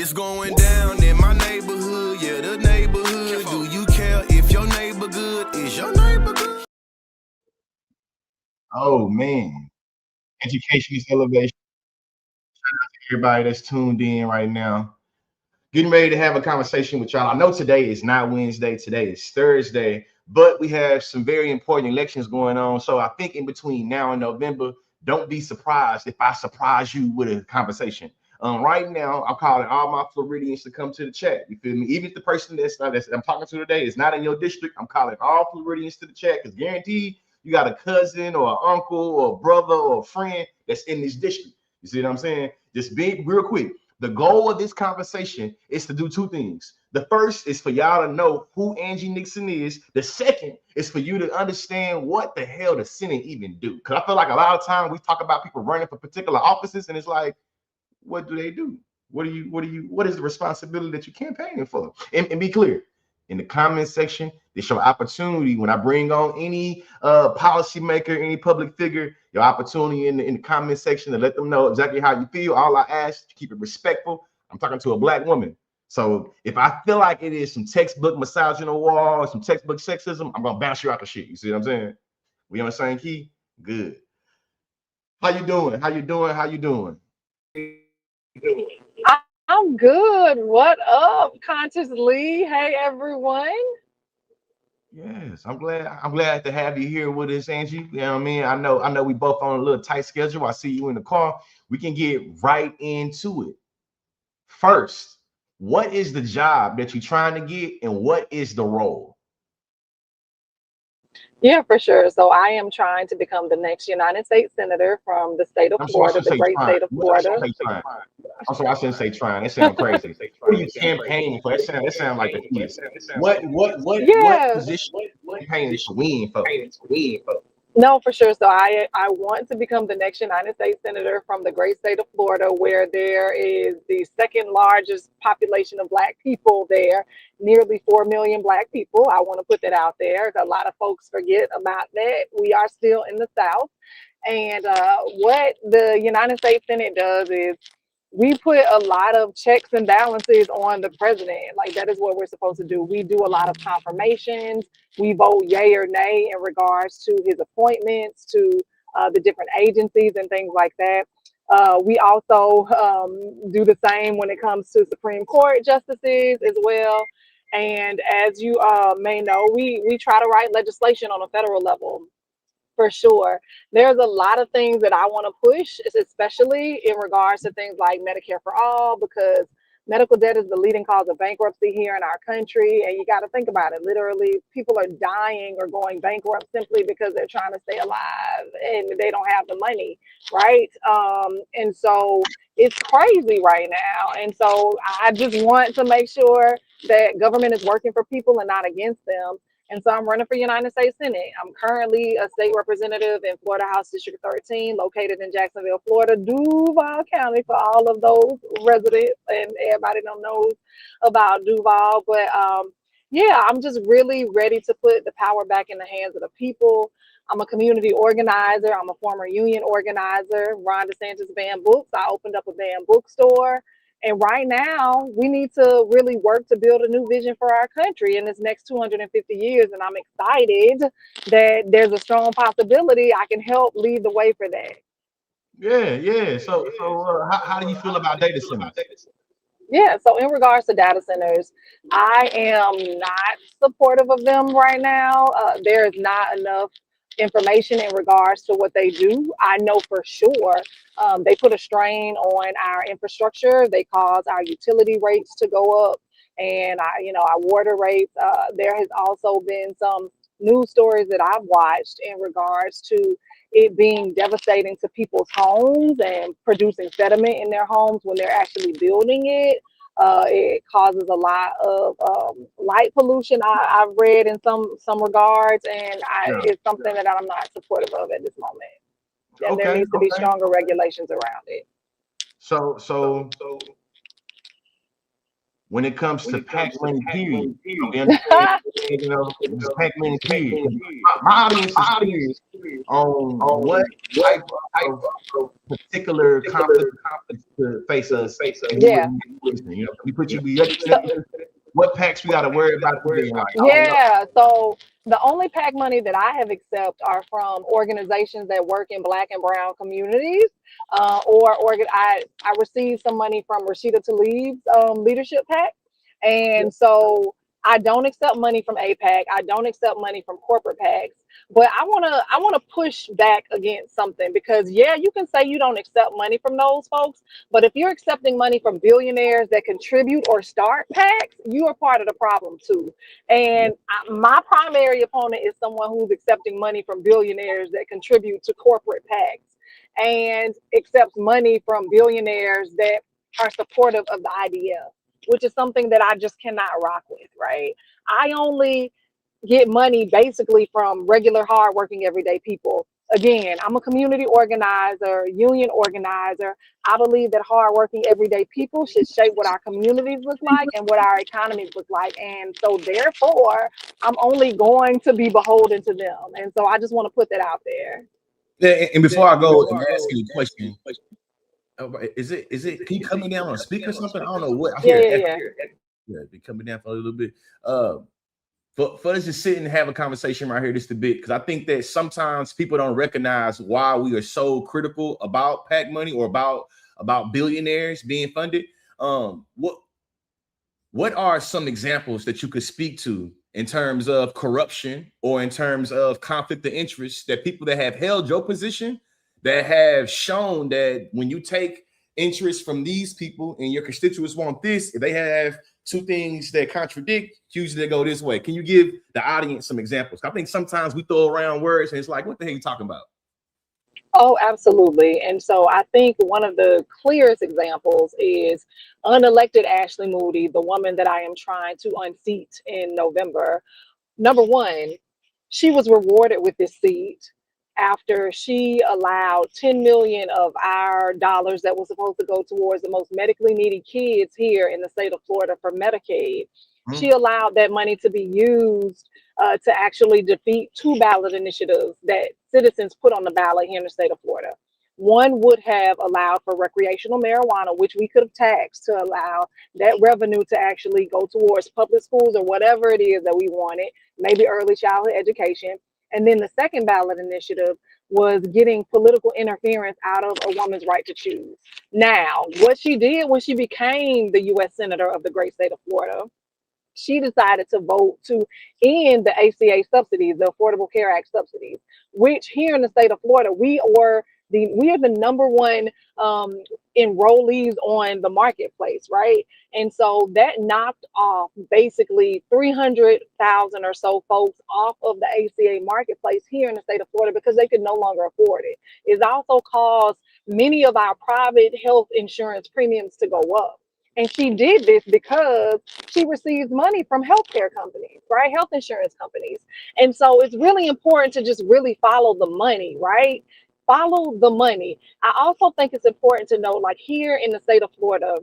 It's going down in my neighborhood, yeah, the neighborhood. Do you care if your neighbor good? Is your neighbor good? Oh man, education is elevation. Shout out to everybody that's tuned in right now. Getting ready to have a conversation with y'all. I know today is not Wednesday, today is Thursday, but we have some very important elections going on. So I think in between now and November, don't be surprised if I surprise you with a conversation. Right now, I'm calling all my Floridians to come to the chat. You feel me? Even if the person that I'm talking to today is not in your district, I'm calling all Floridians to the chat because guaranteed you got a cousin or an uncle or a brother or a friend that's in this district. You see what I'm saying? Just be real quick. The goal of this conversation is to do two things. The first is for y'all to know who Angie Nixon is. The second is for you to understand what the hell the Senate even do. Because I feel like a lot of time we talk about people running for particular offices, and it's like, what do they do? What is the responsibility that you're campaigning for? And be clear. In the comment section, it's your opportunity. When I bring on any policymaker, any public figure, your opportunity in the comment section to let them know exactly how you feel. All I ask, keep it respectful. I'm talking to a black woman. So if I feel like it is some textbook misogyny or some textbook sexism, I'm gonna bounce you out the shit. You see what I'm saying? We on the same key? Good. How you doing? How you doing? How you doing? I'm good. What up, Conscious Lee? Hey, everyone. Yes, I'm glad. I'm glad to have you here with us, Angie. You know what I mean? I know we both on a little tight schedule. I see you in the car. We can get right into it. First, what is the job that you're trying to get, and what is the role? Yeah, for sure. So I am trying to become the next United States Senator from the state of I'm sorry, I Florida, should the say great trying. state of I should Florida. say trying. I'm sorry, I shouldn't say trying. That sounds crazy. What are you campaigning for? That sound like the police. What Yeah. position are you campaigning to win for? No, for sure. So I want to become the next United States Senator from the great state of Florida, where there is the second largest population of Black people there, nearly 4 million Black people. I want to put that out there. A lot of folks forget about that. We are still in the South. And what the United States Senate does is we put a lot of checks and balances on the president. Like, that is what we're supposed to do. We do a lot of confirmations. We vote yay or nay in regards to his appointments to the different agencies and things like that. We also do the same when it comes to Supreme Court justices as well. And as you may know, we try to write legislation on a federal level. For sure. There's a lot of things that I want to push, especially in regards to things like Medicare for all, because medical debt is the leading cause of bankruptcy here in our country. And you got to think about it. Literally, people are dying or going bankrupt simply because they're trying to stay alive and they don't have the money, right? And so it's crazy right now. And so I just want to make sure that government is working for people and not against them. And so I'm running for United States Senate. I'm currently a state representative in Florida House District 13, located in Jacksonville, Florida, Duval County, for all of those residents. And everybody don't know about Duval. But yeah, I'm just really ready to put the power back in the hands of the people. I'm a community organizer. I'm a former union organizer. Ron DeSantis banned books. I opened up a banned bookstore. And right now, we need to really work to build a new vision for our country in this next 250 years. And I'm excited that there's a strong possibility I can help lead the way for that. Yeah. So how do you feel about data centers? Yeah, so in regards to data centers, I am not supportive of them right now. There is not enough information in regards to what they do. I know for sure they put a strain on our infrastructure. They cause our utility rates to go up, and our water rates. There has also been some news stories that I've watched in regards to it being devastating to people's homes and producing sediment in their homes when they're actually building it. It causes a lot of light pollution. I've read in some regards, and Yeah. it's something that I'm not supportive of at this moment. And there Okay. needs to be stronger regulations around it. So when it comes to pack money, period, we understand, just pack money, period. My audience is curious. on what type of particular conflict to face us. And you Yeah. wouldn't listen. You know, we put you what packs we got to worry about today. Like, I don't know. Yeah, so the only PAC money that I have accepted are from organizations that work in Black and Brown communities, I received some money from Rashida Tlaib's leadership PAC, and so I don't accept money from APAC. I don't accept money from corporate PACs. But I wanna push back against something, because yeah, you can say you don't accept money from those folks, but if you're accepting money from billionaires that contribute or start PACs, you are part of the problem too. And my primary opponent is someone who's accepting money from billionaires that contribute to corporate PACs and accepts money from billionaires that are supportive of the idea, which is something that I just cannot rock with, right? I only get money basically from regular, hardworking, everyday people. Again, I'm a community organizer, union organizer. I believe that hardworking, everyday people should shape what our communities look like and what our economies look like. And so, therefore, I'm only going to be beholden to them. And so, I just want to put that out there. Yeah, and before I go and ask you a question, is it keep coming down on a speaker or something? I don't know what. I hear yeah, be coming down for a little bit. For us to sit and have a conversation right here just a bit, because I think that sometimes people don't recognize why we are so critical about PAC money or about billionaires being funded. What are some examples that you could speak to in terms of corruption or in terms of conflict of interest, that people that have held your position, that have shown that when you take interest from these people and your constituents want this, if they have two things that contradict, usually they go this way. Can you give the audience some examples? I think sometimes we throw around words and it's like, what the hell are you talking about? Oh, absolutely. And so I think one of the clearest examples is unelected Ashley Moody, the woman that I am trying to unseat in November. Number one, she was rewarded with this seat after she allowed 10 million of our dollars that was supposed to go towards the most medically needy kids here in the state of Florida for Medicaid. She allowed that money to be used to actually defeat two ballot initiatives that citizens put on the ballot here in the state of Florida. One would have allowed for recreational marijuana, which we could have taxed to allow that revenue to actually go towards public schools or whatever it is that we wanted, maybe early childhood education. And then the second ballot initiative was getting political interference out of a woman's right to choose. Now, what she did when she became the U.S. Senator of the great state of Florida, she decided to vote to end the ACA subsidies, the Affordable Care Act subsidies, which here in the state of Florida, we are the number one enrollees on the marketplace, right? And so that knocked off basically 300,000 or so folks off of the ACA marketplace here in the state of Florida because they could no longer afford it. It's also caused many of our private health insurance premiums to go up. And she did this because she receives money from healthcare companies, right? Health insurance companies. And so it's really important to just really follow the money, right? Follow the money. I also think it's important to know, like here in the state of Florida,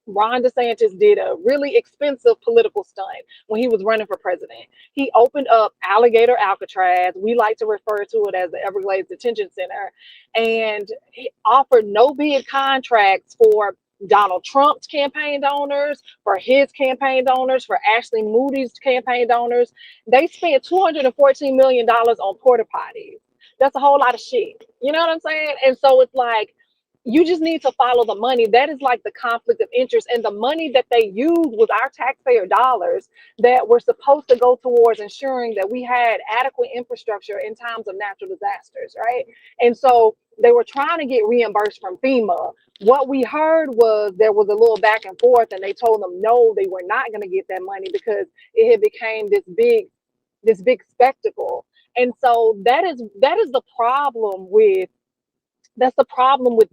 Ron DeSantis did a really expensive political stunt when he was running for president. He opened up Alligator Alcatraz. We like to refer to it as the Everglades Detention Center, and he offered no bid contracts for Donald Trump's campaign donors, for his campaign donors, for Ashley Moody's campaign donors. They spent $214 million on porta potties. That's a whole lot of shit. You know what I'm saying? And so it's like, you just need to follow the money. That is like the conflict of interest. And the money that they used was our taxpayer dollars that were supposed to go towards ensuring that we had adequate infrastructure in times of natural disasters, right? And so they were trying to get reimbursed from FEMA. What we heard was there was a little back and forth, and they told them no, they were not going to get that money because it had become this big spectacle. And so that is the problem with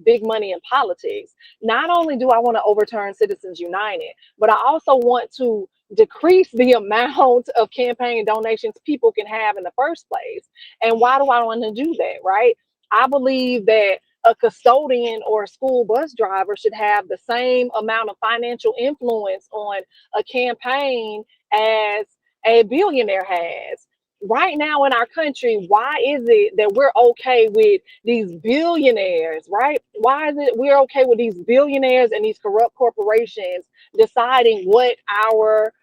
big money in politics. Not only do I want to overturn Citizens United, but I also want to decrease the amount of campaign donations people can have in the first place. And why do I want to do that, right? I believe that a custodian or a school bus driver should have the same amount of financial influence on a campaign as a billionaire has. right now in our country, why is it that we're okay with these billionaires, right? Why is it we're okay with these billionaires and these corrupt corporations deciding what our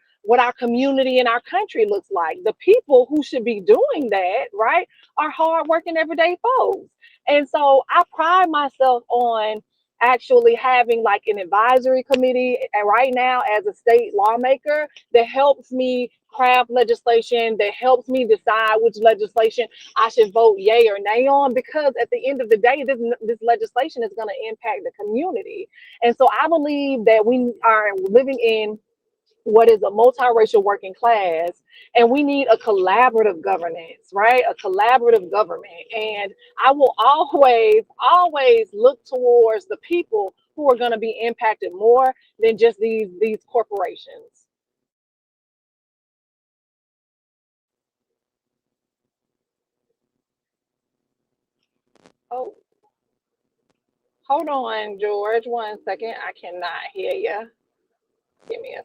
community and our country looks like? The people who should be doing that, right, are hardworking everyday folks. And so I pride myself on actually having like an advisory committee and right now as a state lawmaker that helps me craft legislation, that helps me decide which legislation I should vote yay or nay on, because at the end of the day, this legislation is going to impact the community. And so I believe that we are living in what is a multiracial working class, and we need a collaborative governance, right? A collaborative government. And I will always look towards the people who are going to be impacted more than just these corporations. Oh, hold on, George, 1 second. I cannot hear you. Give me a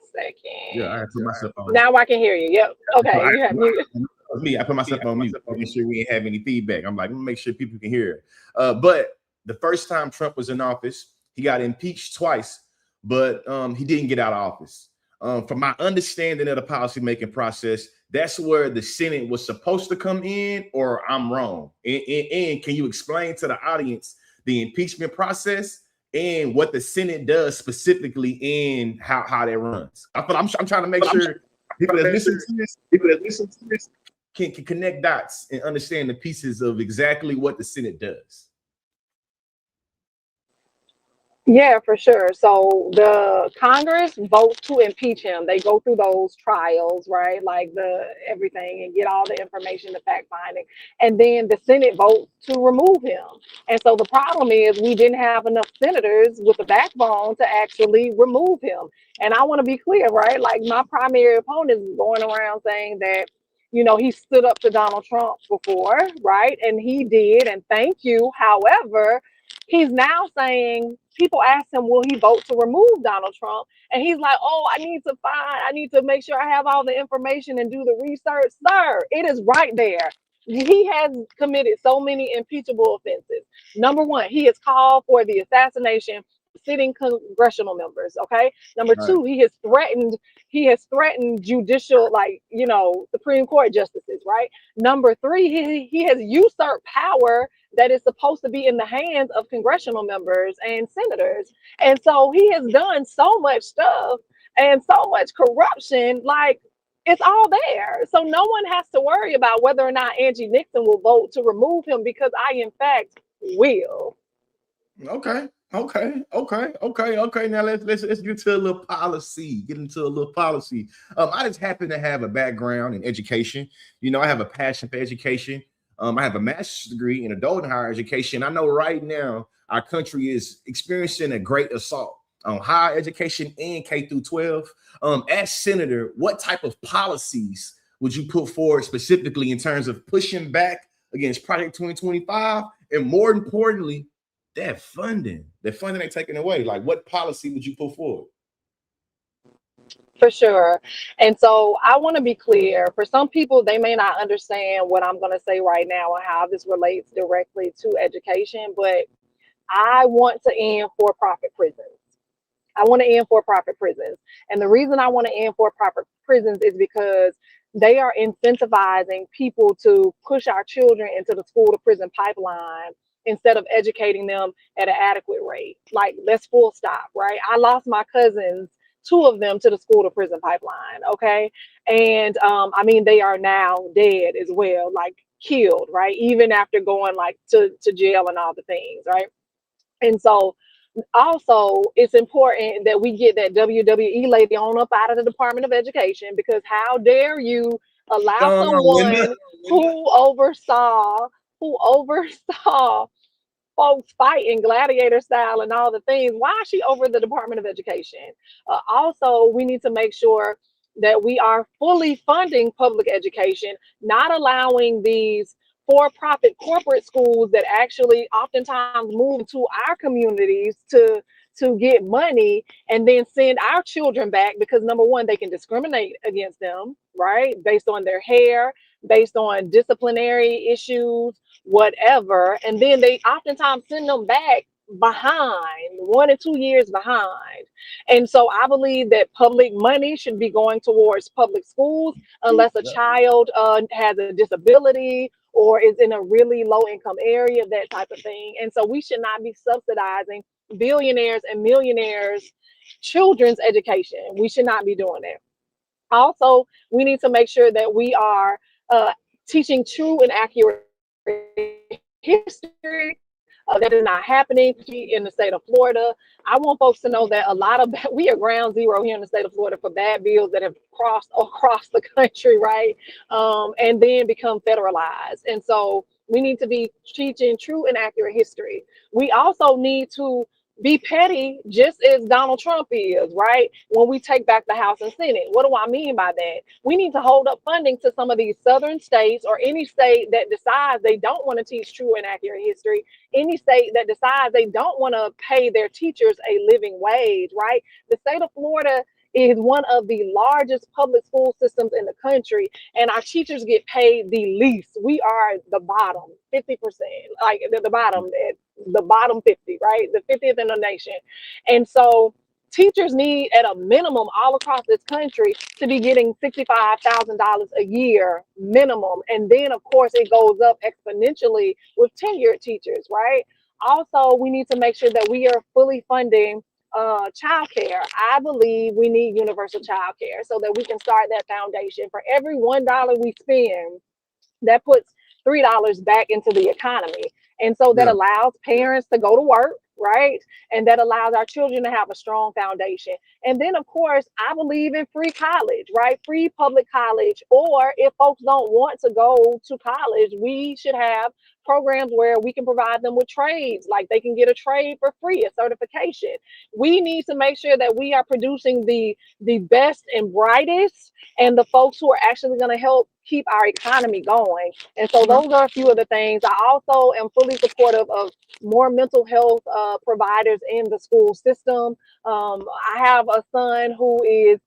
Yeah, I second. put myself on. Now I can hear you. Yep. Okay. So You have mute. I put myself on mute, making sure we ain't have any feedback. I'm like, let me make sure people can hear it. But the first time Trump was in office, he got impeached twice, but he didn't get out of office. From my understanding of the policymaking process, that's where the Senate was supposed to come in, or I'm wrong. And can you explain to the audience the impeachment process and what the Senate does specifically and how that runs? I'm trying to make sure people that listen to this can connect dots and understand the pieces of exactly what the Senate does. Yeah, for sure. So the Congress votes to impeach him. They go through those trials, right? Like everything, and get all the information, the fact finding. And then the Senate votes to remove him. And so the problem is we didn't have enough senators with the backbone to actually remove him. And I want to be clear, right? Like my primary opponent is going around saying that, he stood up to Donald Trump before, right? And he did, and thank you. However, he's now saying, people ask him, will he vote to remove Donald Trump? And he's like, oh, I need to make sure I have all the information and do the research. Sir, it is right there. He has committed so many impeachable offenses. Number one, he has called for the assassination of sitting congressional members. Okay. Number two, he has threatened judicial, Supreme Court justices, right? Number three, he has usurped power that is supposed to be in the hands of congressional members and senators. And so he has done so much stuff and so much corruption, like it's all there. So no one has to worry about whether or not Angie Nixon will vote to remove him, because I, in fact, will. Okay. Now let's get to a little policy. Get into a little policy. I just happen to have a background in education. I have a passion for education. I have a master's degree in adult and higher education. I know right now our country is experiencing a great assault on higher education and K through 12. As senator, what type of policies would you put forward specifically in terms of pushing back against Project 2025, and more importantly, that funding they're taking away? Like, what policy would you put forward? For sure. And so I want to be clear. For some people, they may not understand what I'm going to say right now and how this relates directly to education, but I want to end for-profit prisons. And the reason I want to end for-profit prisons is because they are incentivizing people to push our children into the school to prison pipeline instead of educating them at an adequate rate. Like, let's full stop, right? I lost my cousins, 2 of them, to the school to prison pipeline. Okay. And they are now dead as well, like killed, right? Even after going to jail and all the things, right? And so also it's important that we get that WWE lady on up out of the Department of Education, because how dare you allow someone who oversaw folks fighting gladiator style and all the things. Why is she over the Department of Education? Also, we need to make sure that we are fully funding public education, not allowing these for-profit corporate schools that actually oftentimes move to our communities to get money and then send our children back, because number one, they can discriminate against them, right? Based on their hair, based on disciplinary issues, whatever. And then they oftentimes send them back behind, 1 and 2 years behind. And so I believe that public money should be going towards public schools unless a child has a disability or is in a really low income area, that type of thing. And so we should not be subsidizing billionaires and millionaires' children's education. We should not be doing that. Also, we need to make sure that we are teaching true and accurate history. That is not happening in the state of Florida. I want folks to know that a lot of we are ground zero here in the state of Florida for bad bills that have crossed across the country, right? And then become federalized. And so we need to be teaching true and accurate history. We also need to be petty, just as Donald Trump is, right? When we take back the House and Senate. What do I mean by that? We need to hold up funding to some of these southern states, or any state that decides they don't want to teach true and accurate history, any state that decides they don't want to pay their teachers a living wage, right? The state of Florida is one of the largest public school systems in the country, and our teachers get paid the least. We are the bottom 50%, like the bottom 50, right? The 50th in the nation. And so teachers need, at a minimum, all across this country, to be getting $65,000 a year minimum. And then, of course, it goes up exponentially with tenured teachers, right? Also, we need to make sure that we are fully funding childcare. I believe we need universal childcare so that we can start that foundation. For every $1 we spend, that puts $3 back into the economy. And so that allows parents to go to work, right? And that allows our children to have a strong foundation. And then, of course, I believe in free college, right? Free public college. Or if folks don't want to go to college, we should have programs where we can provide them with trades, like they can get a trade for free, a certification. We need to make sure that we are producing the best and brightest, and the folks who are actually going to help keep our economy going. And so those are a few of the things. I also am fully supportive of more mental health providers in the school system. I have a son who is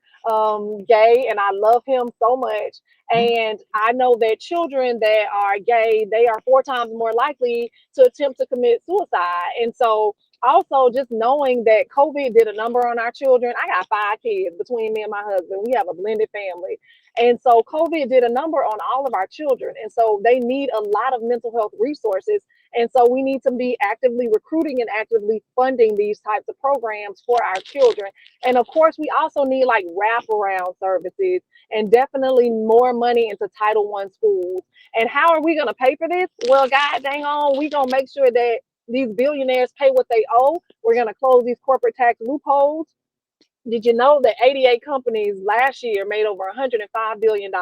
gay, and I love him so much. And I know that children that are gay, they are 4 times more likely to attempt to commit suicide. And so also just knowing that COVID did a number on our children. I got 5 kids between me and my husband. We have a blended family. And so COVID did a number on all of our children. And so they need a lot of mental health resources. And so we need to be actively recruiting and actively funding these types of programs for our children. And of course, we also need like wraparound services, and definitely more money into Title I schools. And how are we going to pay for this? Well, God dang on, we're going to make sure that these billionaires pay what they owe. We're going to close these corporate tax loopholes. Did you know that 88 companies last year made over $105 billion?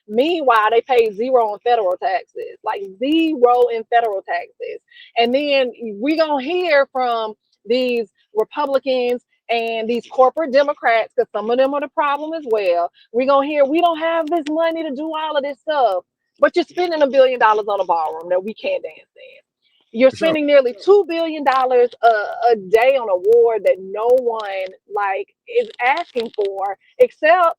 Meanwhile, they paid zero in federal taxes, like zero in federal taxes. And then we're going to hear from these Republicans and these corporate Democrats, because some of them are the problem as well. We're going to hear, we don't have this money to do all of this stuff, but you're spending $1 billion on a ballroom that we can't dance in. You're spending nearly $2 billion a day on a war that no one like is asking for, except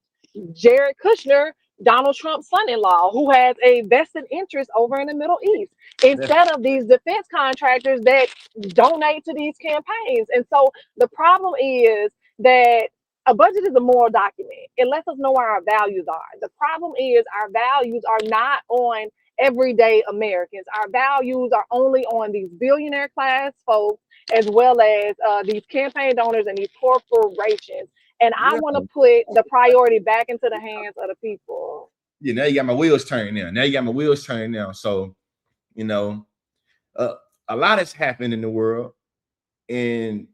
Jared Kushner, Donald Trump's son-in-law, who has a vested interest over in the Middle East, instead of these defense contractors that donate to these campaigns. And so the problem is that a budget is a moral document. It lets us know where our values are. The problem is our values are not on everyday Americans. Our values are only on these billionaire class folks, as well as these campaign donors and these corporations. And I want to put the priority back into the hands of the people. Yeah, now you got my wheels turning now. So, you know, a lot has happened in the world, and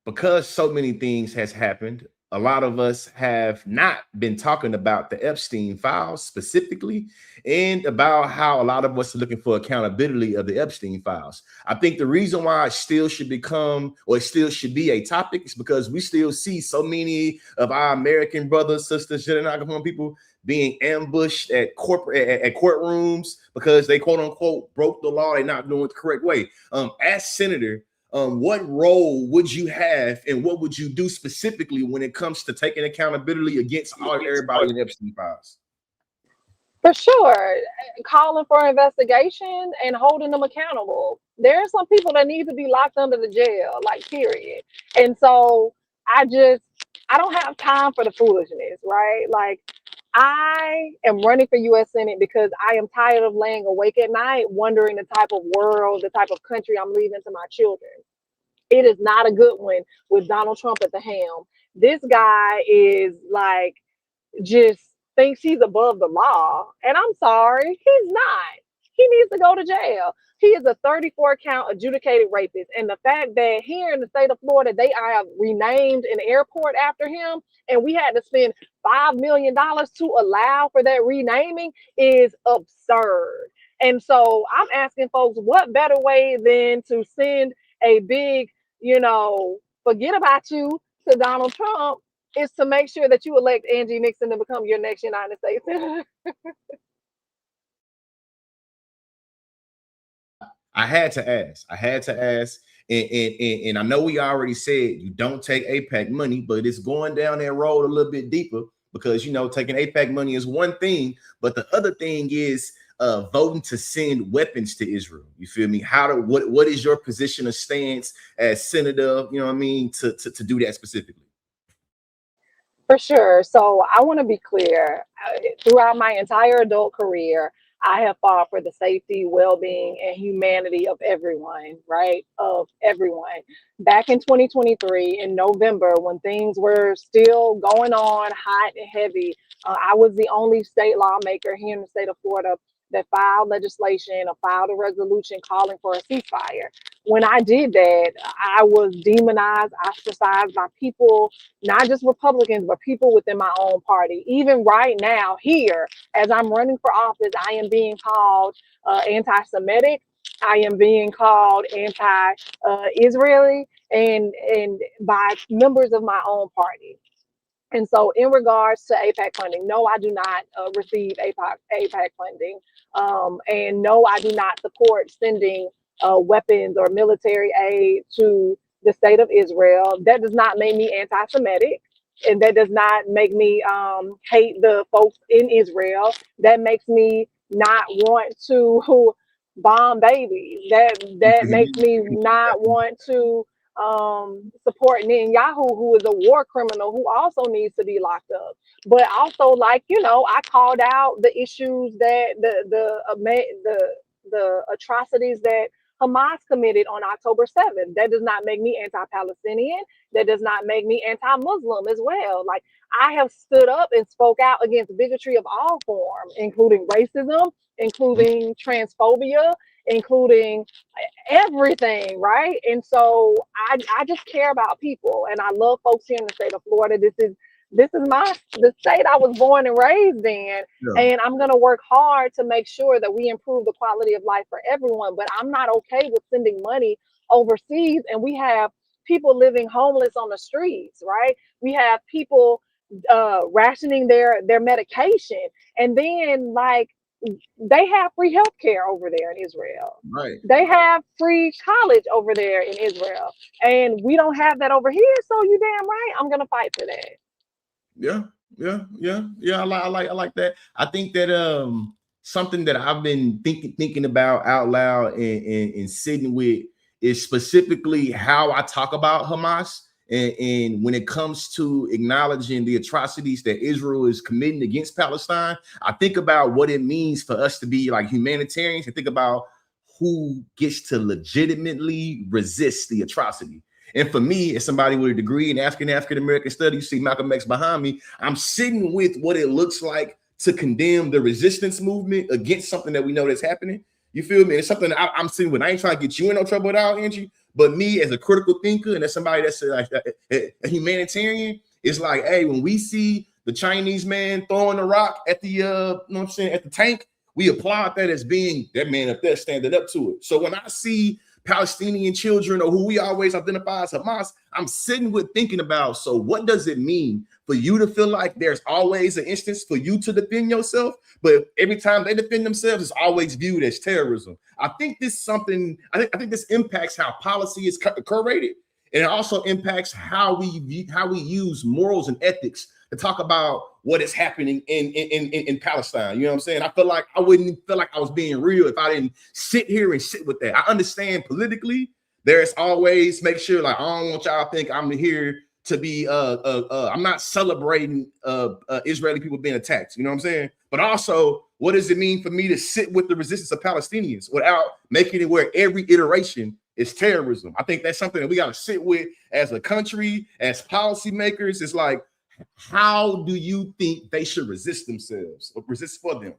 because so many things has happened, a lot of us have not been talking about the Epstein files specifically, and about how a lot of us are looking for accountability of the Epstein files. I think the reason why it still should become, or it still should be a topic, is because we still see so many of our American brothers, sisters, people being ambushed at courtrooms because they quote unquote broke the law. They're not doing it the correct way. As senator, what role would you have, and what would you do specifically when it comes to taking accountability against everybody in Epstein files? For sure, calling for investigation and holding them accountable. There are some people that need to be locked under the jail, like period. And so I just I don't have time for the foolishness, right? Like I am running for US Senate because I am tired of laying awake at night wondering the type of world, the type of country I'm leaving to my children. It is not a good one with Donald Trump at the helm. This guy is like just thinks he's above the law. And I'm sorry, he's not. He needs to go to jail. He is a 34 count adjudicated rapist. And the fact that here in the state of Florida, they have renamed an airport after him, and we had to spend $5 million to allow for that renaming is absurd. And so I'm asking folks, what better way than to send a big, forget about you to Donald Trump is to make sure that you elect Angie Nixon to become your next United States Senator. I had to ask. And I know we already said you don't take APAC money, but it's going down that road a little bit deeper because, taking APAC money is one thing, but the other thing is voting to send weapons to Israel. You feel me? What is your position or stance as senator, to do that specifically? For sure. So I want to be clear. Throughout my entire adult career, I have fought for the safety, well-being, and humanity of everyone, right? Of everyone. Back in 2023, in November, when things were still going on hot and heavy, I was the only state lawmaker here in the state of Florida that filed legislation or filed a resolution calling for a ceasefire. When I did that, I was demonized, ostracized by people, not just Republicans, but people within my own party. Even right now, here, as I'm running for office, I am being called anti-Semitic. I am being called anti-Israeli, and by members of my own party. And so, in regards to APAC funding, no, I do not receive APAC funding. And no, I do not support sending weapons or military aid to the state of Israel. That does not make me anti Semitic. And that does not make me hate the folks in Israel. That makes me not want to bomb babies. That makes me not want to support Netanyahu, who is a war criminal who also needs to be locked up. But also, I called out the issues that the atrocities that Hamas committed on October 7th. That does not make me anti-Palestinian. That does not make me anti-Muslim as well. Like, I have stood up and spoke out against bigotry of all forms, including racism, including transphobia, including everything, right? And so I just care about people, and I love folks here in the state of Florida. This is the state I was born and raised in, and I'm gonna work hard to make sure that we improve the quality of life for everyone. But I'm not okay with sending money overseas, and we have people living homeless on the streets, right? We have people rationing their medication, and then they have free healthcare over there in Israel. Right. They have free college over there in Israel. And we don't have that over here. So you damn right, I'm gonna fight for that. Yeah. I like that. I think that something that I've been thinking about out loud and sitting with is specifically how I talk about Hamas. And when it comes to acknowledging the atrocities that Israel is committing against Palestine, I think about what it means for us to be like humanitarians and think about who gets to legitimately resist the atrocity. And for me, as somebody with a degree in African-American studies, you see Malcolm X behind me, I'm sitting with what it looks like to condemn the resistance movement against something that we know that's happening. You feel me? It's something that I'm sitting with. I ain't trying to get you in no trouble at all, Angie. But me as a critical thinker and as somebody that's a humanitarian, it's like, hey, when we see the Chinese man throwing a rock at the, at the tank, we applaud that as being that man up there standing up to it. So when I see Palestinian children or who we always identify as Hamas, I'm sitting with thinking about, so what does it mean for you to feel like there's always an instance for you to defend yourself, but every time they defend themselves, it's always viewed as terrorism? I think this is something, I think this impacts how policy is curated, and it also impacts how we use morals and ethics to talk about what is happening in Palestine. You know what I'm saying? I feel like I wouldn't feel like I was being real if I didn't sit here and sit with that. I understand politically, there's always make sure, like, I don't want y'all to think I'm here to be I'm not celebrating Israeli people being attacked, you know what I'm saying? But also, what does it mean for me to sit with the resistance of Palestinians without making it where every iteration is terrorism? I think that's something that we got to sit with as a country, as policymakers. It's like, how do you think they should resist themselves or resist for them?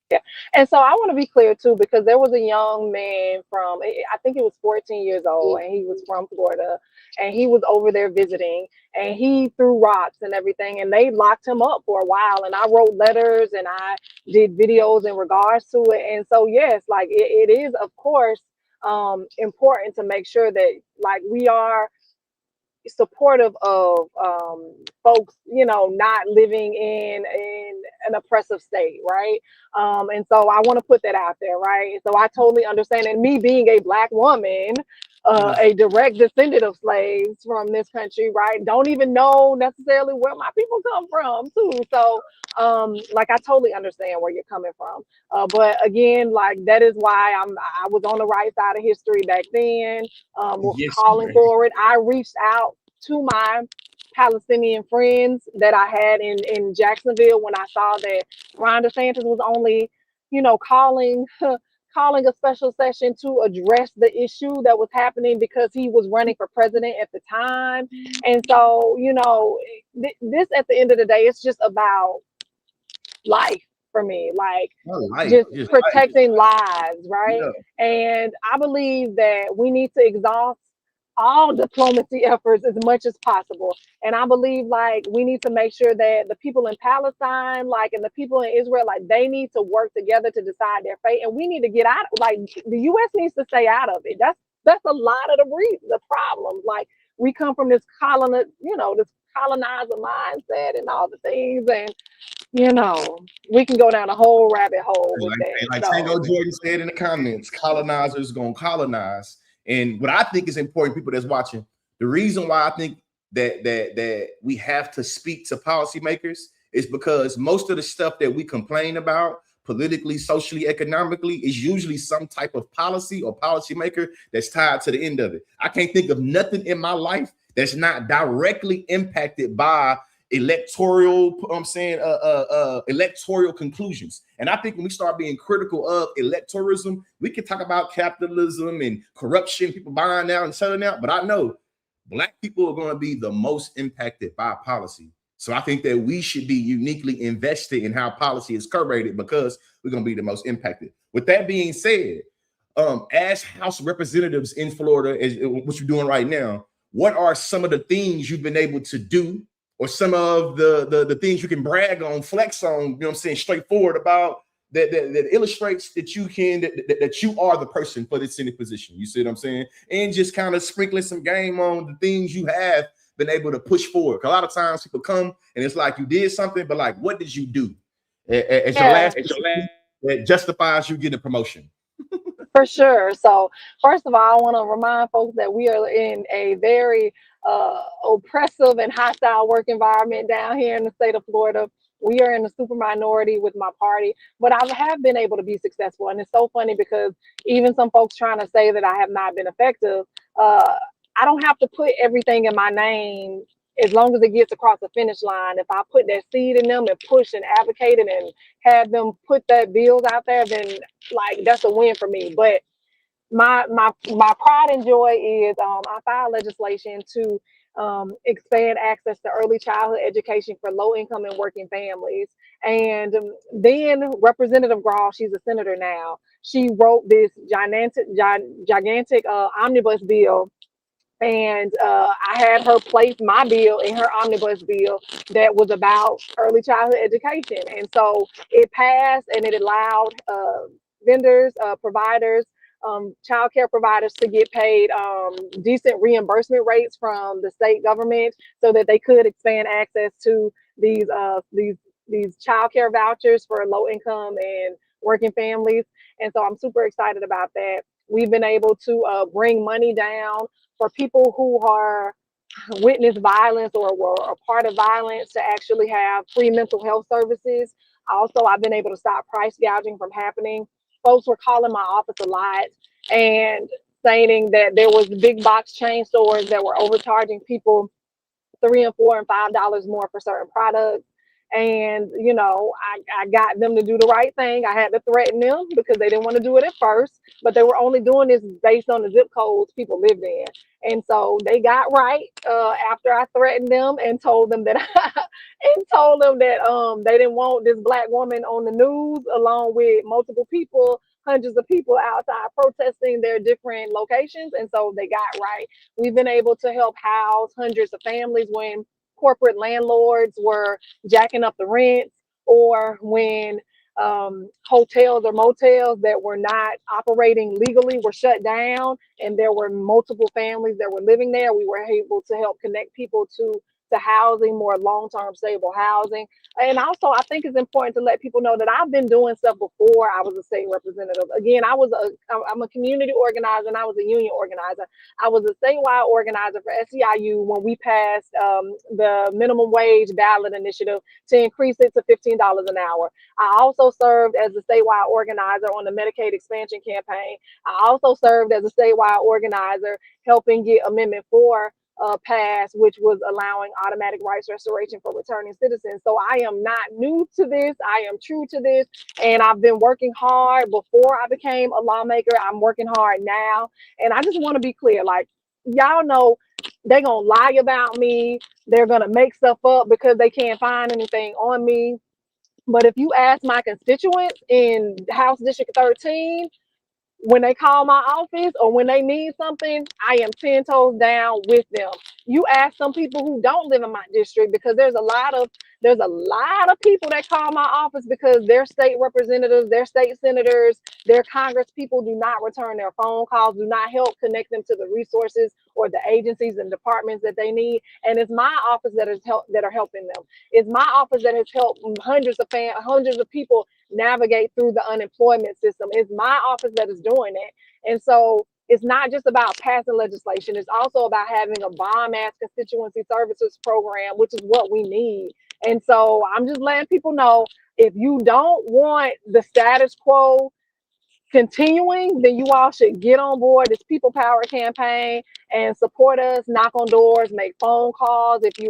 Yeah. And so I want to be clear too, because there was a young man from, I think he was 14 years old, and he was from Florida, and he was over there visiting, and he threw rocks and everything, and they locked him up for a while. And I wrote letters and I did videos in regards to it. And so, yes, like it is, of course, important to make sure that like we are supportive of folks, you know, not living in an oppressive state, right? And so I want to put that out there, right? So I totally understand, and me being a Black woman, a direct descendant of slaves from this country, right? Don't even know necessarily where my people come from, too. So, like, I totally understand where you're coming from. But again, like, that is why I was on the right side of history back then, was calling for it. I reached out to my Palestinian friends that I had in Jacksonville when I saw that Ron DeSantis was only, you know, calling a special session to address the issue that was happening because he was running for president at the time. And so, you know, this at the end of the day, it's just about life for me, like just protecting lives, right? Yeah. And I believe that we need to exhaust all diplomacy efforts as much as possible. And I believe like we need to make sure that the people in Palestine, like, and the people in Israel, like, they need to work together to decide their fate. And we need to get out, like, the US needs to stay out of it. That's a lot of the problems. Like, we come from this colonizer mindset and all the things, and you know, we can go down a whole rabbit hole with that. Like Tango Jordan said in the comments, colonizers gonna colonize. And what I think is important, people that's watching, the reason why I think that we have to speak to policymakers is because most of the stuff that we complain about politically, socially, economically is usually some type of policy or policymaker that's tied to the end of it. I can't think of nothing in my life that's not directly impacted by electoral conclusions. And I think when we start being critical of electoralism, we can talk about capitalism and corruption, people buying out and selling out. But I know Black people are going to be the most impacted by policy. So I think that we should be uniquely invested in how policy is curated because we're going to be the most impacted. With that being said, as House representatives in Florida, as what you're doing right now, what are some of the things you've been able to do, or some of the things you can brag on, flex on, you know what I'm saying, straightforward about that illustrates that you can, that you are the person for the Senate position. You see what I'm saying? And just kind of sprinkling some game on the things you have been able to push forward. A lot of times people come and it's like you did something, but like, what did you do as your last that justifies you getting a promotion? For sure. So first of all, I want to remind folks that we are in a very oppressive and hostile work environment down here in the state of Florida. We are in a super minority with my party, but I have been able to be successful. And it's so funny because even some folks trying to say that I have not been effective, I don't have to put everything in my name as long as it gets across the finish line. If I put that seed in them and push and advocate it and have them put that bills out there, then like that's a win for me. But my pride and joy is I filed legislation to expand access to early childhood education for low income and working families. And then Representative Grawl, she's a senator now, she wrote this gigantic omnibus bill. And I had her place my bill in her omnibus bill that was about early childhood education. And so it passed, and it allowed vendors, providers, child care providers to get paid decent reimbursement rates from the state government so that they could expand access to these child care vouchers for low income and working families. And so I'm super excited about that. We've been able to bring money down for people who are witnessed violence or were a part of violence to actually have free mental health services. Also, I've been able to stop price gouging from happening. Folks were calling my office a lot and stating that there was big box chain stores that were overcharging people $3 and $4 and $5 more for certain products. And I got them to do the right thing. I had to threaten them because they didn't want to do it at first, but they were only doing this based on the zip codes people lived in. And so they got right after I threatened them and told them that they didn't want this black woman on the news along with multiple people, hundreds of people outside protesting their different locations. And so they got right. We've been able to help house hundreds of families when corporate landlords were jacking up the rents, or when hotels or motels that were not operating legally were shut down and there were multiple families that were living there. We were able to help connect people to housing, more long-term stable housing. And also, I think it's important to let people know that I've been doing stuff before I was a state representative. Again, I'm a community organizer and I was a union organizer. I was a statewide organizer for SEIU when we passed the minimum wage ballot initiative to increase it to $15 an hour. I also served as a statewide organizer on the Medicaid expansion campaign. I also served as a statewide organizer helping get Amendment 4 passed, which was allowing automatic rights restoration for returning citizens. So I am not new to this. I am true to this. And I've been working hard before I became a lawmaker. I'm working hard now. And I just want to be clear, like, y'all know they're going to lie about me. They're going to make stuff up because they can't find anything on me. But if you ask my constituents in House District 13, when they call my office or when they need something, I am 10 toes down with them. You ask some people who don't live in my district, because there's a lot of people that call my office because their state representatives, their state senators, their Congress people do not return their phone calls, do not help connect them to the resources or the agencies and departments that they need. And it's my office that are helping them. It's my office that has helped hundreds of people navigate through the unemployment system. It's my office that is doing it. And so it's not just about passing legislation. It's also about having a bomb-ass constituency services program, which is what we need. And so I'm just letting people know, if you don't want the status quo continuing, then you all should get on board this People Power campaign and support us, knock on doors, make phone calls. If you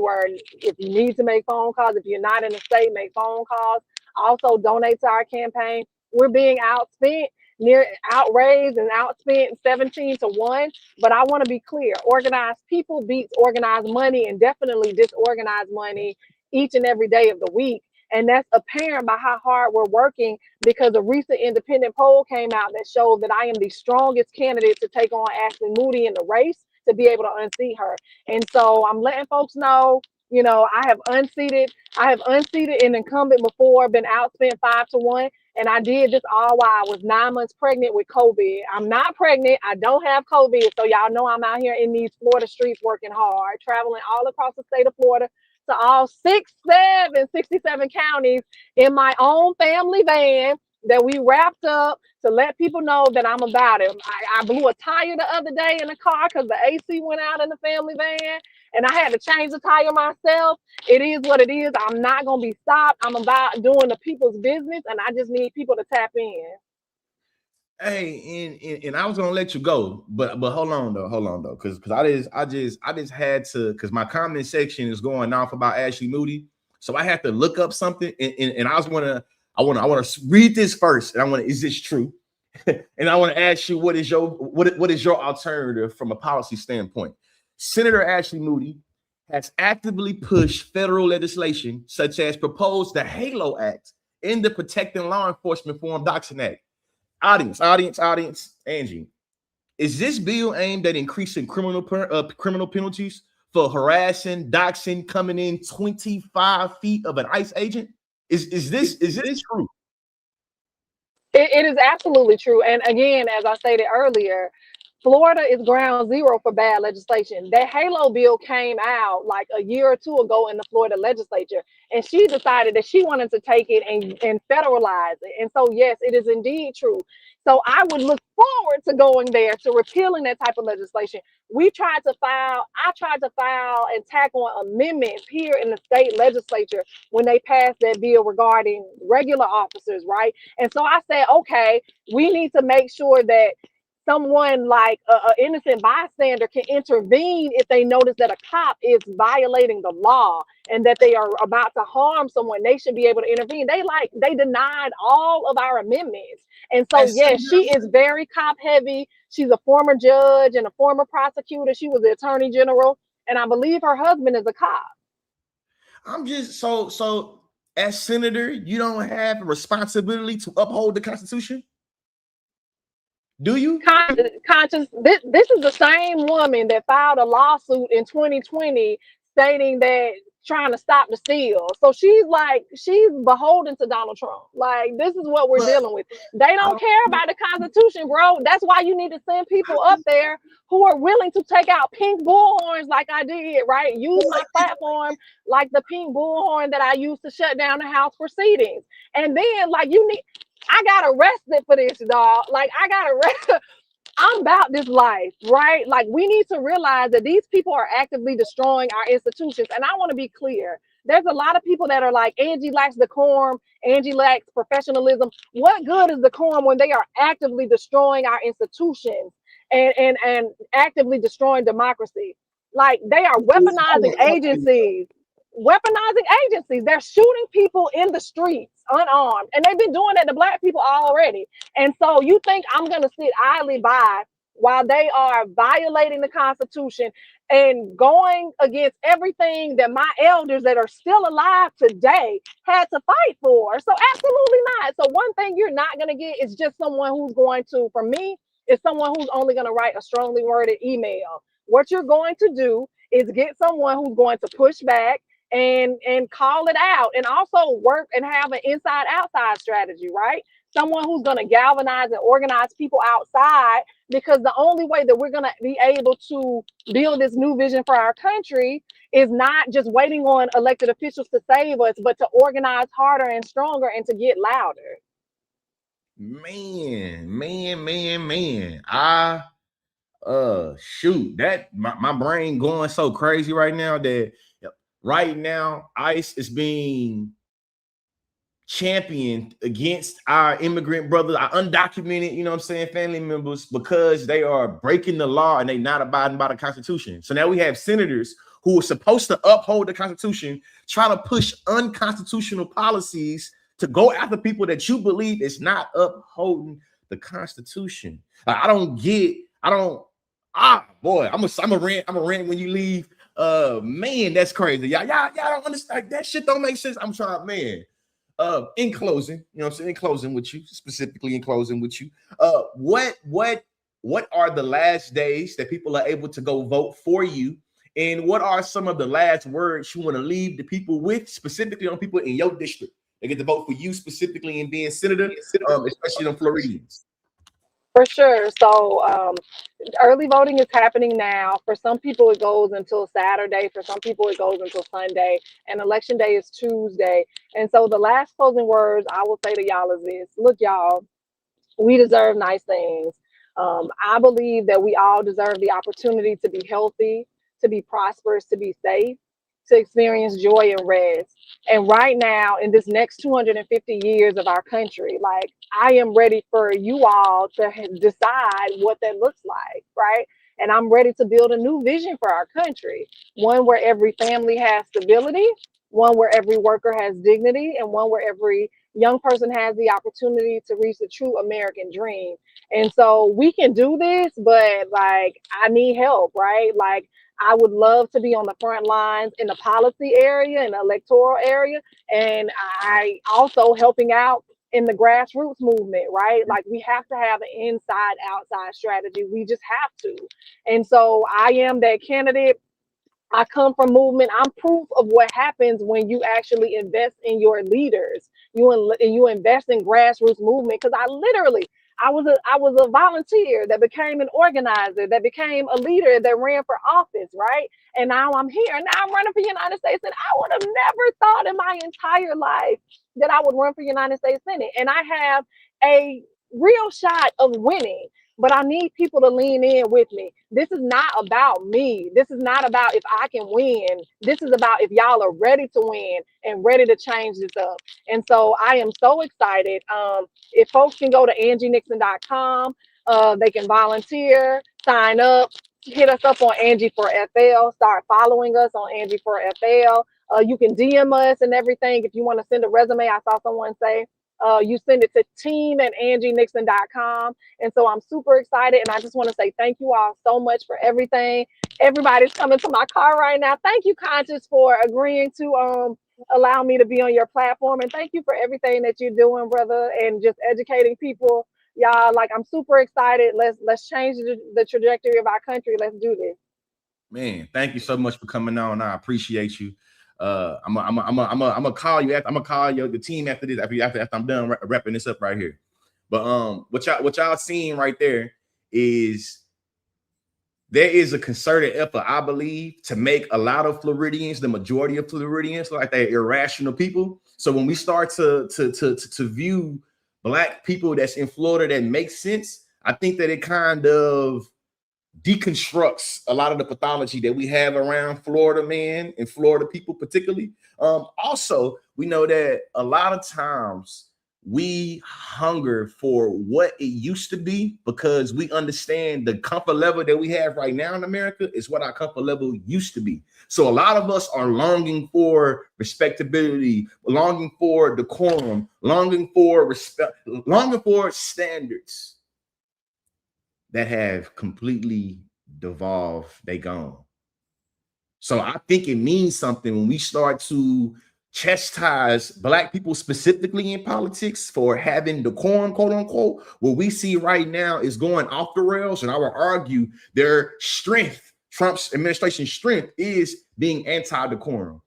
need to make phone calls, if you're not in the state, make phone calls. Also donate to our campaign. We're being outraised and outspent 17-1. But I want to be clear, organized people beats organized money, and definitely disorganized money each and every day of the week. And that's apparent by how hard we're working, because a recent independent poll came out that showed that I am the strongest candidate to take on Ashley Moody in the race to be able to unseat her. And so I'm letting folks know, I have unseated an incumbent before, been outspent 5-1. And I did this all while I was 9 months pregnant with COVID. I'm not pregnant. I don't have COVID. So y'all know I'm out here in these Florida streets working hard, traveling all across the state of Florida to all 67 counties in my own family van that we wrapped up to let people know that I'm about it. I blew a tire the other day in the car because the AC went out in the family van, and I had to change the tire myself. It is what it is. I'm not going to be stopped. I'm about doing the people's business, and I just need people to tap in. Hey, and I was gonna let you go, but hold on though, because I just had to, because my comment section is going off about Ashley Moody, so I had to look up something, and I want to read this first, and is this true? And I want to ask you, what is your alternative from a policy standpoint? Senator Ashley Moody has actively pushed federal legislation such as proposed the HALO Act in the Protecting Law Enforcement Forum Doxing Act. Audience, Angie, is this bill aimed at increasing criminal penalties for harassing, doxing, coming in 25 feet of an ICE agent? Is this true? It is absolutely true. And again, as I stated earlier, Florida is ground zero for bad legislation. That HALO bill came out like a year or two ago in the Florida legislature, and she decided that she wanted to take it and federalize it. And so, yes, it is indeed true. So I would look forward to going there, to repealing that type of legislation. I tried to file and tack on amendments here in the state legislature when they passed that bill regarding regular officers, right? And so I said, okay, we need to make sure that someone like a innocent bystander can intervene if they notice that a cop is violating the law and that they are about to harm someone. They should be able to intervene. They denied all of our amendments. And so As yes, she is very cop heavy. She's a former judge and a former prosecutor. She was the attorney general, and I believe her husband is a cop. I'm just so as senator, you don't have a responsibility to uphold the Constitution? Do you? Conscious, this is the same woman that filed a lawsuit in 2020 stating that trying to stop the steal. So she's beholden to Donald Trump. Like, this is what we're dealing with. They don't care about the Constitution, bro. That's why you need to send people up there who are willing to take out pink bullhorns like I did, right? Use my platform like the pink bullhorn that I used to shut down the House proceedings. And then, like, I got arrested for this, dog. Like, I got arrested. I'm about this life, right? Like, we need to realize that these people are actively destroying our institutions. And I want to be clear. There's a lot of people that are like, Angie lacks decorum, Angie lacks professionalism. What good is decorum when they are actively destroying our institutions and actively destroying democracy? Like, they are weaponizing agencies. They're shooting people in the streets unarmed, and they've been doing that to Black people already. And so you think I'm gonna sit idly by while they are violating the Constitution and going against everything that my elders that are still alive today had to fight for? So absolutely not. So one thing you're not gonna get is just someone who's going to, for me, is someone who's only gonna write a strongly worded email. What you're going to do is get someone who's going to push back and call it out, and also work and have an inside outside strategy, right? Someone who's going to galvanize and organize people outside, because the only way that we're going to be able to build this new vision for our country is not just waiting on elected officials to save us, but to organize harder and stronger and to get louder. Man. Shoot, that my brain going so crazy right now that right now ICE is being championed against our immigrant brothers, our undocumented, you know what I'm saying, family members, because they are breaking the law and they not abiding by the Constitution. So now we have senators who are supposed to uphold the Constitution trying to push unconstitutional policies to go after people that you believe is not upholding the Constitution. Like, boy, I'm a rant when you leave. Man, that's crazy. Y'all don't understand. That shit don't make sense. I'm trying, man. In closing, you know what I'm saying? In closing with you, what are the last days that people are able to go vote for you? And what are some of the last words you want to leave the people with, specifically on people in your district? They get to vote for you specifically in being senator, especially on Floridians. For sure. So early voting is happening now. For some people, it goes until Saturday. For some people, it goes until Sunday. And election day is Tuesday. And so the last closing words I will say to y'all is this. Look, y'all, we deserve nice things. I believe that we all deserve the opportunity to be healthy, to be prosperous, to be safe, to experience joy and rest. And right now, in this next 250 years of our country, like, I am ready for you all to decide what that looks like, right? And I'm ready to build a new vision for our country, one where every family has stability, one where every worker has dignity, and one where every young person has the opportunity to reach the true American dream. And so we can do this, but like, I need help, right? Like, I would love to be on the front lines in the policy area, in the electoral area, and I also helping out in the grassroots movement, right? Like, we have to have an inside outside strategy. We just have to. And so I am that candidate. I come from movement. I'm proof of what happens when you actually invest in your leaders. You invest in grassroots movement. Because I was a volunteer that became an organizer, that became a leader, that ran for office, right? And now I'm here. Now I'm running for United States, and I would have never thought in my entire life that I would run for United States Senate. And I have a real shot of winning. but I need people to lean in with me. This is not about me. This is not about if I can win. This is about if y'all are ready to win and ready to change this up. And so I am so excited. If folks can go to angienixon.com, they can volunteer, sign up, hit us up on Angie for FL, start following us on Angie for FL. You can DM us and everything. If you want to send a resume, I saw someone say, you send it to team@angienixon.com. And so I'm super excited. And I just want to say thank you all so much for everything. Everybody's coming to my car right now. Thank you, Conscious, for agreeing to allow me to be on your platform. And thank you for everything that you're doing, brother, and just educating people. Y'all, like, I'm super excited. Let's change the trajectory of our country. Let's do this. Man, thank you so much for coming on. I appreciate you. I'm gonna call you. I'm gonna call the team after this. After I'm done wrapping this up right here. But what y'all seeing right there is there is a concerted effort, I believe, to make a lot of Floridians, the majority of Floridians, like they're irrational people. So when we start to view Black people that's in Florida that makes sense, I think that it kind of deconstructs a lot of the pathology that we have around Florida, man, and Florida people particularly. Also, we know that a lot of times we hunger for what it used to be because we understand the comfort level that we have right now in America is what our comfort level used to be. So a lot of us are longing for respectability, longing for decorum, longing for respect, longing for standards that have completely devolved. They gone. So I think it means something when we start to chastise Black people specifically in politics for having decorum, quote unquote. What we see right now is going off the rails, and I will argue their strength, Trump's administration's strength, is being anti-decorum,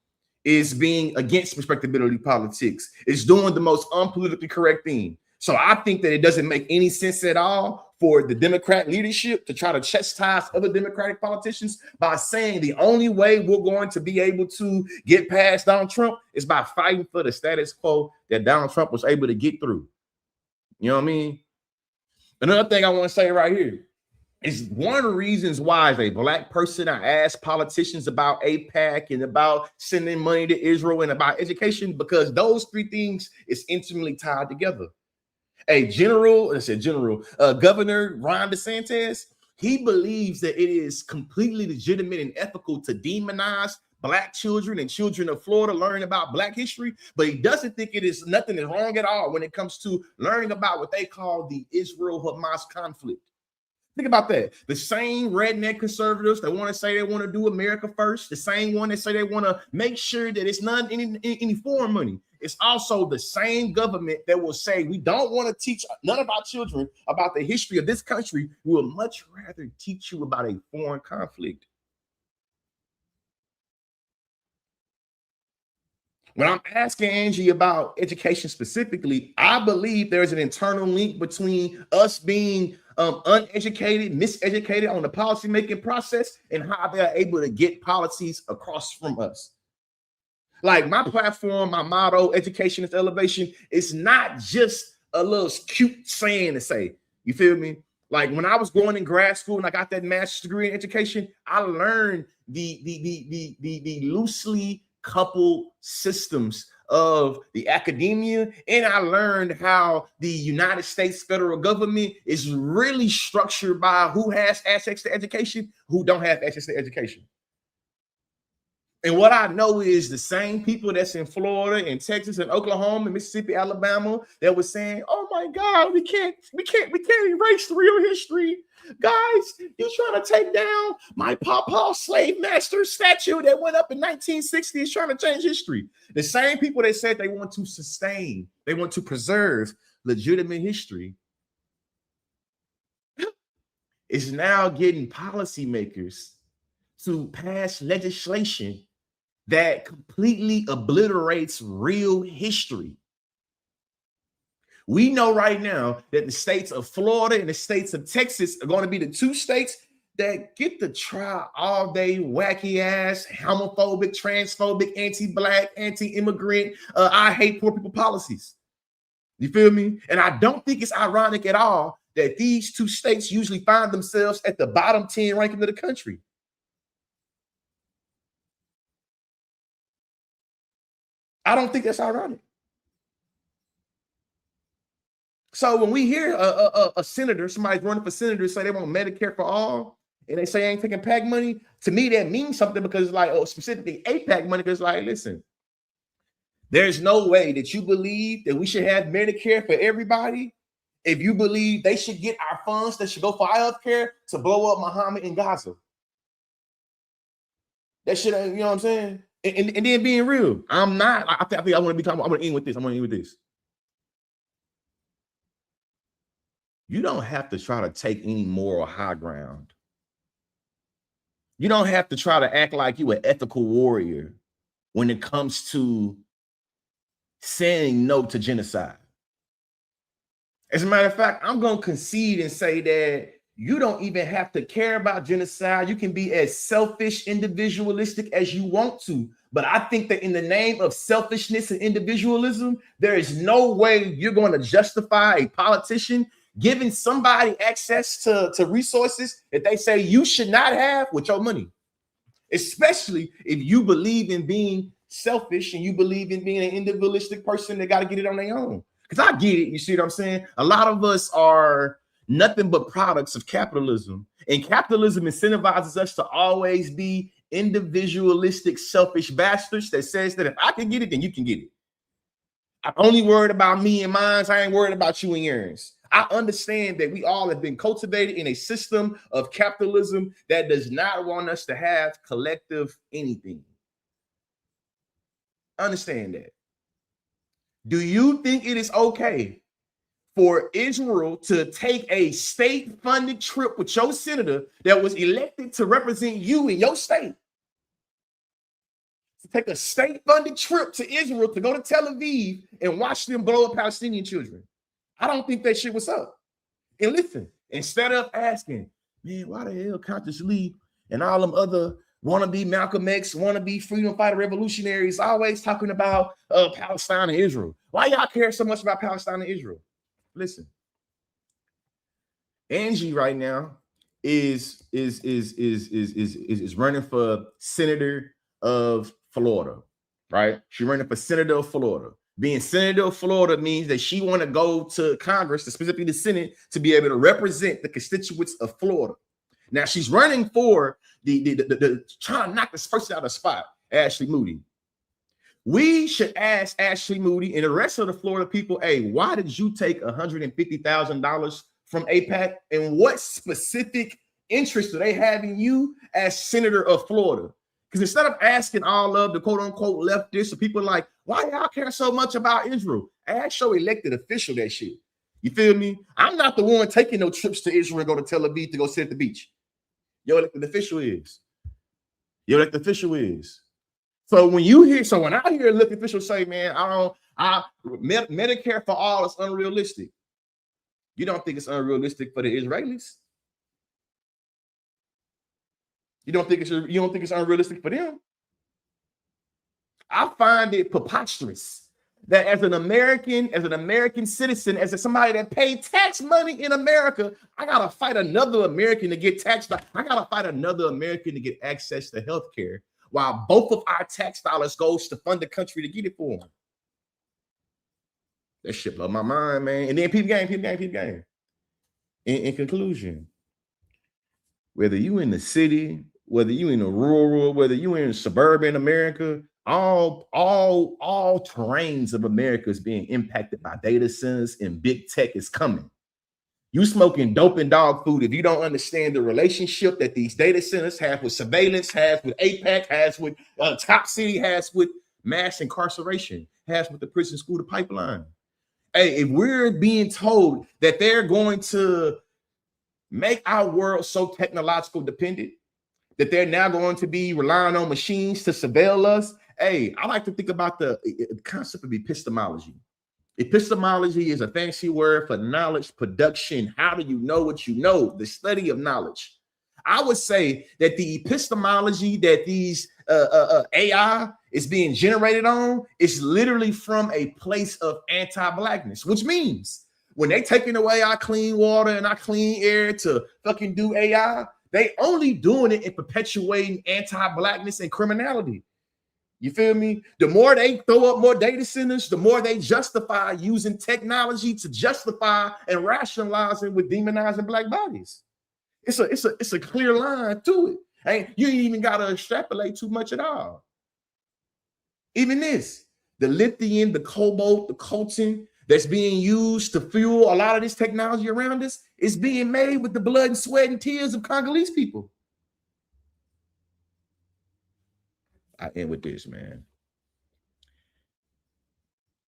is being against respectability politics, is doing the most unpolitically correct thing. So I think that it doesn't make any sense at all for the Democrat leadership to try to chastise other Democratic politicians by saying the only way we're going to be able to get past Donald Trump is by fighting for the status quo that Donald Trump was able to get through. You know what I mean? Another thing I want to say right here is one of the reasons why, as a Black person, I ask politicians about AIPAC and about sending money to Israel and about education, because those three things is intimately tied together. Governor Ron DeSantis, he believes that it is completely legitimate and ethical to demonize Black children and children of Florida learning about Black history, but he doesn't think nothing is wrong at all when it comes to learning about what they call the Israel-Hamas conflict. Think about that. The same redneck conservatives that want to say they want to do America first, the same one that say they want to make sure that it's not any foreign money. It's also the same government that will say we don't want to teach none of our children about the history of this country. We will much rather teach you about a foreign conflict. When I'm asking Angie about education specifically, I believe there's an internal link between us being uneducated, miseducated on the policymaking process and how they're able to get policies across from us. Like my platform, my motto, education is elevation. It's not just a little cute saying to say, you feel me? Like when I was going in grad school and I got that master's degree in education, I learned the loosely coupled systems of the academia, and I learned how the United States federal government is really structured by who has access to education, who don't have access to education. And what I know is the same people that's in Florida and Texas and Oklahoma and Mississippi, Alabama that was saying, "Oh my God, we can't erase the real history, guys. You're trying to take down my Papa slave master statue that went up in 1960 is trying to change history." The same people that said they want to sustain, they want to preserve legitimate history, is now getting policymakers to pass legislation that completely obliterates real history. We know right now that the states of Florida and the states of Texas are going to be the two states that get to try all day wacky ass, homophobic, transphobic, anti-Black, anti-immigrant, I hate poor people policies. You feel me? And I don't think it's ironic at all that these two states usually find themselves at the bottom 10 ranking of the country. I don't think that's ironic. So when we hear a senator, somebody's running for senator, say they want Medicare for all, and they say ain't taking PAC money, to me that means something, because like, oh, specifically APAC money, because like, listen, there's no way that you believe that we should have Medicare for everybody if you believe they should get our funds that should go for our health care to blow up Muhammad in Gaza. That shit, you know what I'm saying? And then being real, I'm not. I think I want to become. I'm going to end with this. I'm going to end with this. You don't have to try to take any moral high ground. You don't have to try to act like you an ethical warrior when it comes to saying no to genocide. As a matter of fact, I'm going to concede and say that you don't even have to care about genocide. You can be as selfish, individualistic as you want to. But I think that in the name of selfishness and individualism, there is no way you're going to justify a politician giving somebody access to resources that they say you should not have with your money, especially if you believe in being selfish and you believe in being an individualistic person that got to get it on their own. Because I get it. You see what I'm saying? A lot of us are nothing but products of capitalism, and capitalism incentivizes us to always be individualistic, selfish bastards that says that if I can get it, then you can get it. I'm only worried about me and mine. I ain't worried about you and yours. I understand that we all have been cultivated in a system of capitalism that does not want us to have collective anything. Understand that. Do you think it is okay for Israel to take a state-funded trip with your senator that was elected to represent you in your state? To take a state-funded trip to Israel to go to Tel Aviv and watch them blow up Palestinian children? I don't think that shit was up. And listen, instead of asking, man, why the hell Conscious Lee and all them other wannabe Malcolm X, wannabe freedom fighter revolutionaries always talking about Palestine and Israel? Why y'all care so much about Palestine and Israel? Listen, Angie right now is running for senator of Florida, right? She's running for senator of Florida. Being senator of Florida means that she want to go to Congress, specifically the Senate, to be able to represent the constituents of Florida. Now she's running for the trying to knock this person out of the spot, Ashley Moody. We should ask Ashley Moody and the rest of the Florida people, hey, why did you take $150,000 from AIPAC, and what specific interest do they have in you as senator of Florida? Because instead of asking all of the quote unquote leftists or people like, why y'all care so much about Israel? Ask your elected official that shit. You feel me? I'm not the one taking no trips to Israel and go to Tel Aviv to go sit at the beach. Your elected official is. Your elected official is. So when I hear elected officials say, man, Medicare for all is unrealistic. You don't think it's unrealistic for the Israelis? You don't think it's unrealistic for them? I find it preposterous that as an American citizen, as somebody that paid tax money in America, I gotta fight another American to get taxed. I gotta fight another American to get access to health care, while both of our tax dollars goes to fund the country to get it for them. That shit blow my mind, man. And then peep game. In conclusion, whether you in the city, whether you in the rural, whether you in suburban America, all terrains of America is being impacted by data centers, and big tech is coming. You smoking dope and dog food if you don't understand the relationship that these data centers have with surveillance, has with AIPAC, has with Top City, has with mass incarceration, has with the prison school to pipeline. Hey, if we're being told that they're going to make our world so technological dependent that they're now going to be relying on machines to surveil us, hey, I like to think about the concept of epistemology. Epistemology is a fancy word for knowledge production. How do you know what you know? The study of knowledge. I would say that the epistemology that these AI is being generated on is literally from a place of anti-blackness, which means When they taking away our clean water and our clean air to fucking do AI, they only doing it and perpetuating anti-blackness and criminality. You feel me? The more they throw up more data centers, the more they justify using technology to justify and rationalize it with demonizing black bodies. It's a clear line to it. Hey, you ain't even gotta extrapolate too much at all. Even this, the lithium, the cobalt, the coltan that's being used to fuel a lot of this technology around us is being made with the blood and sweat and tears of Congolese people. I end with this, man.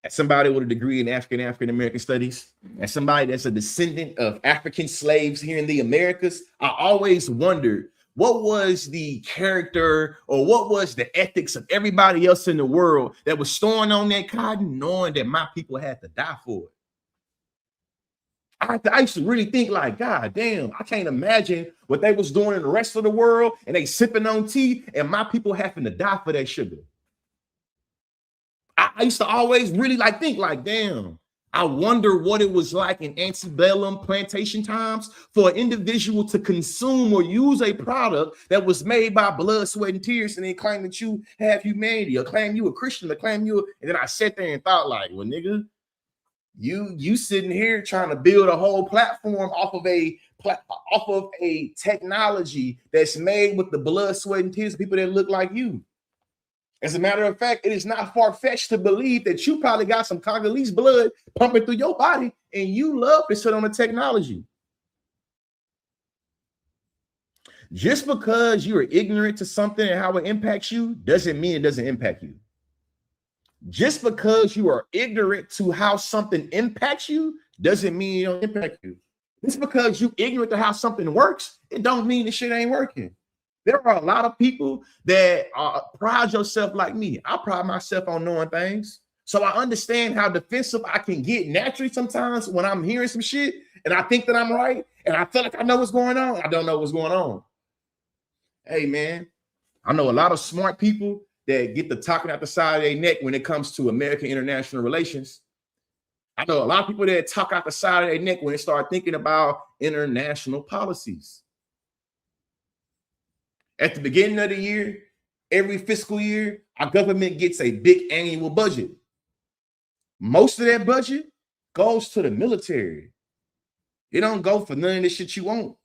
As somebody with a degree in African American studies, as somebody that's a descendant of African slaves here in the Americas, I always wondered what was the character or what was the ethics of everybody else in the world that was storing on that cotton, knowing that my people had to die for it. I used to really think like, God damn, I can't imagine what they was doing in the rest of the world and they sipping on tea and my people having to die for that sugar. I used to always really like think like, damn, I wonder what it was like in antebellum plantation times for an individual to consume or use a product that was made by blood, sweat, and tears, and then claim that you have humanity or claim you a Christian or claim you. And then I sat there and thought like, well, nigga, you sitting here trying to build a whole platform off of a technology that's made with the blood, sweat, and tears of people that look like you. As a matter of fact, it is not far-fetched to believe that you probably got some Congolese blood pumping through your body and you love to sit on the technology. Just because you are ignorant to something and how it impacts you doesn't mean it doesn't impact you. Just because you are ignorant to how something impacts you doesn't mean it don't impact you. Just because you ignorant to how something works, it don't mean the shit ain't working. There are a lot of people that pride yourself like me. I pride myself on knowing things. So I understand how defensive I can get naturally sometimes when I'm hearing some shit and I think that I'm right and I feel like I know what's going on. I don't know what's going on. Hey, man, I know a lot of smart people that get the talking out the side of their neck when it comes to American international relations. I know a lot of people that talk out the side of their neck when they start thinking about international policies. At the beginning of the year, every fiscal year, our government gets a big annual budget. Most of that budget goes to the military. It don't go for none of the shit you want.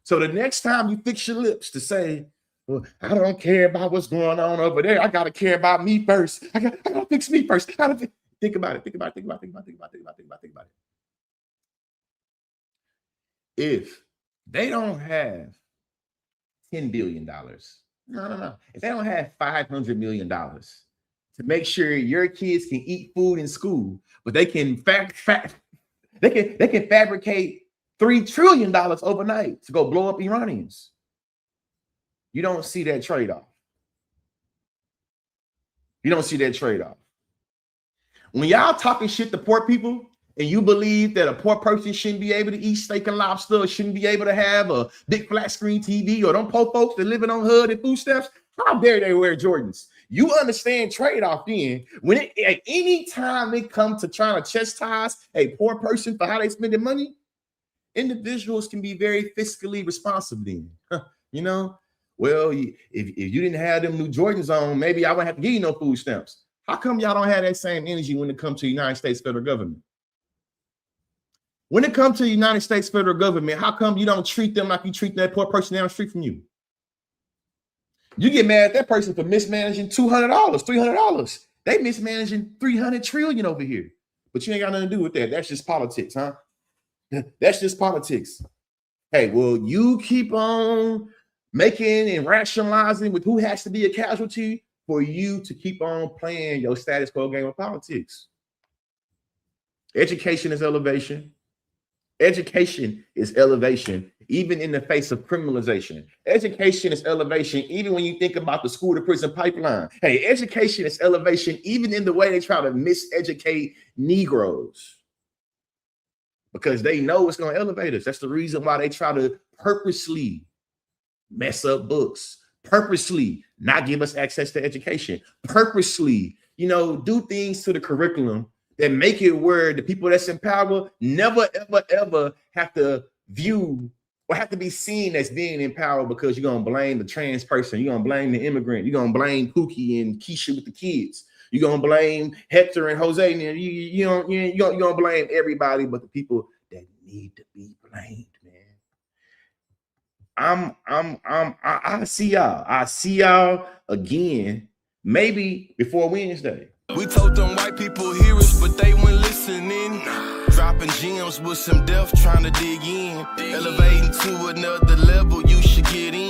So the next time you fix your lips to say, well, I don't care about what's going on over there. I got to care about me first. I got to fix me first. Think about it. Think about it. If they don't have $10 billion. No. If they don't have $500 million to make sure your kids can eat food in school, but they can they can fabricate $3 trillion overnight to go blow up Iranians. You don't see that trade-off. You don't see that trade-off. When y'all talking shit to poor people, and you believe that a poor person shouldn't be able to eat steak and lobster, or shouldn't be able to have a big flat screen TV, or them poor folks that living on HUD and food stamps, how dare they wear Jordans? You understand trade-off then. When at any time they come to trying to chastise a poor person for how they spend their money, individuals can be very fiscally responsive then. You know, well, if you didn't have them new Jordans on, maybe I wouldn't have to give you no food stamps. How come y'all don't have that same energy when it comes to the United States federal government? When it comes to the United States federal government, how come you don't treat them like you treat that poor person down the street from you? You get mad at that person for mismanaging $200, $300. They mismanaging $300 trillion over here. But you ain't got nothing to do with that. That's just politics, huh? That's just politics. Hey, well, you keep on making and rationalizing with who has to be a casualty for you to keep on playing your status quo game of politics. Education is elevation. Education is elevation, even in the face of criminalization. Education is elevation, even when you think about the school to prison pipeline. Hey, education is elevation, even in the way they try to miseducate Negroes, because they know it's going to elevate us. That's the reason why they try to purposely mess up books, purposely not give us access to education, purposely, do things to the curriculum that make it where the people that's in power never, ever, ever have to view or have to be seen as being in power, because you're gonna blame the trans person, you're gonna blame the immigrant, you're gonna blame Pookie and Keisha with the kids, you're gonna blame Hector and Jose, and you're gonna blame everybody but the people that need to be blamed, man. I see y'all. I see y'all again, maybe before Wednesday. We told them white people hear us, but they weren't listening. Dropping gems with some depth, trying to dig in. Elevating to another level, you should get in.